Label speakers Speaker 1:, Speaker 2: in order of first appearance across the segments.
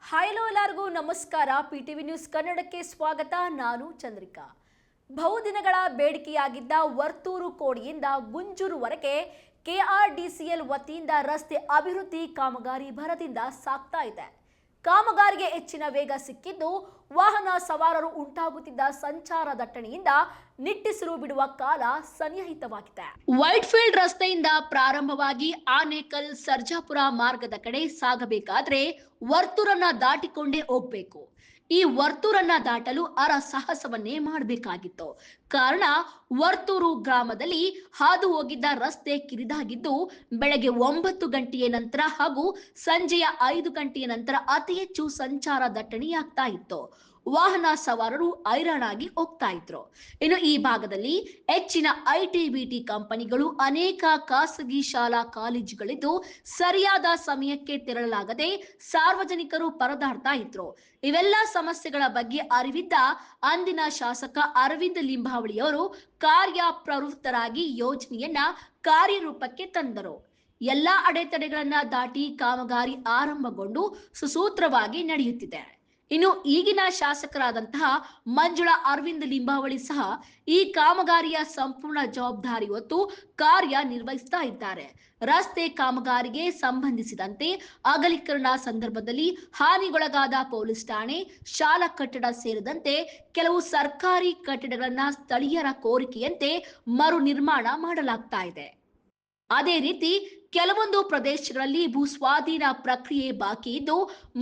Speaker 1: Hello ಎಲ್ಲರಿಗೂ ನಮಸ್ಕಾರ. ಪಿಟಿವಿ news ಕನ್ನಡಕ್ಕೆ ಸ್ವಾಗತ. ನಾನು ಚಂದ್ರಿಕಾ. ಬಹುದಿನಗಳ ಬೇಡಿಕೆಯಾಗಿದ್ದ ವರ್ತೂರು ಕೋಡಿಯಿಂದ ಗುಂಜೂರುವರೆಗೆ ಕೆಆರ್ಡಿಸಿಎಲ್ ವತಿಯಿಂದ ರಸ್ತೆ ಅಭಿವೃದ್ಧಿ ಕಾಮಗಾರಿ ಭರದಿಂದ ಸಾಗ್ತಾ ಇದೆ. ಕಾಮಗಾರಿಗೆ ಹೆಚ್ಚಿನ ವೇಗ ಸಿಕ್ಕಿದ್ದು ವಾಹನ ಸವಾರರು ಉಂಟಾಗುತ್ತಿದ್ದ ಸಂಚಾರ ದಟ್ಟಣೆಯಿಂದ ನಿಟ್ಟಿಸಿರು ಬಿಡುವ ಕಾಲ ಸನ್ನಿಹಿತವಾಗಿದೆ. ವೈಟ್ಫೀಲ್ಡ್ ರಸ್ತೆಯಿಂದ ಪ್ರಾರಂಭವಾಗಿ ಆನೇಕಲ್ ಸರ್ಜಾಪುರ ಮಾರ್ಗದ ಕಡೆ ಸಾಗಬೇಕಾದ್ರೆ ವರ್ತೂರನ್ನ ದಾಟಿಕೊಂಡೇ ಹೋಗ್ಬೇಕು. ಈ ವರ್ತೂರನ್ನ ದಾಟಲು ಸಾಹಸವನ್ನೇ ಮಾಡಬೇಕಾಗಿತ್ತು. ಕಾರಣ ವರ್ತೂರು ಗ್ರಾಮದಲ್ಲಿ ಹಾದು ಹೋಗಿದ್ದ ರಸ್ತೆ ಕಿರಿದಾಗಿದ್ದು ಬೆಳಗ್ಗೆ 9 ಗಂಟೆಯ ನಂತರ ಹಾಗೂ ಸಂಜೆಯ 5 ಗಂಟೆಯ ನಂತರ ಅತಿ ಹೆಚ್ಚು ಸಂಚಾರ ದಟ್ಟಣೆಯಾಗ್ತಾ ಇತ್ತು. ವಾಹನ ಸವಾರರು ಹೈರಾಣಾಗಿ ಹೋಗ್ತಾ ಇದ್ರು. ಇನ್ನು ಈ ಭಾಗದಲ್ಲಿ ಹೆಚ್ಚಿನ ಐಟಿ-ಬಿಟಿ ಕಂಪನಿಗಳು, ಅನೇಕ ಖಾಸಗಿ ಶಾಲಾ ಕಾಲೇಜುಗಳಿದ್ದು ಸರಿಯಾದ ಸಮಯಕ್ಕೆ ತೆರಳಲಾಗದೆ ಸಾರ್ವಜನಿಕರು ಪರದಾಡ್ತಾ ಇದ್ರು. ಇವೆಲ್ಲ ಸಮಸ್ಯೆಗಳ ಬಗ್ಗೆ ಅರಿವಿದ್ದ ಅಂದಿನ ಶಾಸಕ ಅರವಿಂದ ಲಿಂಬಾವಳಿಯವರು ಕಾರ್ಯಪ್ರವೃತ್ತರಾಗಿ ಯೋಜನೆಯನ್ನ ಕಾರ್ಯರೂಪಕ್ಕೆ ತಂದರು. ಎಲ್ಲಾ ಅಡೆತಡೆಗಳನ್ನ ದಾಟಿ ಕಾಮಗಾರಿ ಆರಂಭಗೊಂಡು ಸುಸೂತ್ರವಾಗಿ ನಡೆಯುತ್ತಿದೆ. ಇನ್ನು ಈಗಿನ ಶಾಸಕರಾದಂತಹ ಮಂಜುಳಾ ಅರವಿಂದ ಲಿಂಬಾವಳಿ ಸಹ ಈ ಕಾಮಗಾರಿಯ ಸಂಪೂರ್ಣ ಜವಾಬ್ದಾರಿ ಹೊತ್ತು ಕಾರ್ಯ ನಿರ್ವಹಿಸ್ತಾ ಇದ್ದಾರೆ. ರಸ್ತೆ ಕಾಮಗಾರಿಗೆ ಸಂಬಂಧಿಸಿದಂತೆ ಅಗಲೀಕರಣ ಸಂದರ್ಭದಲ್ಲಿ ಹಾನಿಗೊಳಗಾದ ಪೊಲೀಸ್ ಠಾಣೆ, ಶಾಲಾ ಕಟ್ಟಡ ಸೇರಿದಂತೆ ಕೆಲವು ಸರ್ಕಾರಿ ಕಟ್ಟಡಗಳನ್ನ ಸ್ಥಳೀಯರ ಕೋರಿಕೆಯಂತೆ ಮರು ನಿರ್ಮಾಣ ಮಾಡಲಾಗ್ತಾ ಇದೆ. ಅದೇ ರೀತಿ ಕೆಲವೊಂದು ಪ್ರದೇಶಗಳಲ್ಲಿ ಭೂ ಸ್ವಾಧೀನ ಪ್ರಕ್ರಿಯೆ ಬಾಕಿ ಇದ್ದು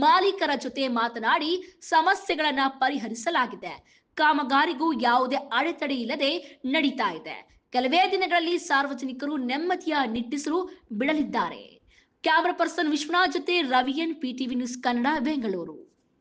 Speaker 1: ಮಾಲೀಕರ ಜೊತೆ ಮಾತನಾಡಿ ಸಮಸ್ಯೆಗಳನ್ನ ಪರಿಹರಿಸಲಾಗಿದೆ. ಕಾಮಗಾರಿಗೂ ಯಾವುದೇ ಅಡೆತಡೆ ಇಲ್ಲದೆ ನಡೀತಾ ಇದೆ. ಕೆಲವೇ ದಿನಗಳಲ್ಲಿ ಸಾರ್ವಜನಿಕರು ನೆಮ್ಮದಿಯ ನಿಟ್ಟಿಸಿರು ಬಿಡಲಿದ್ದಾರೆ. ಕ್ಯಾಮರಾ ಪರ್ಸನ್ ವಿಶ್ವನಾಥ್ ಜೊತೆ ರವಿಯನ್, ಪಿಟಿವಿ ನ್ಯೂಸ್ ಕನ್ನಡ, ಬೆಂಗಳೂರು.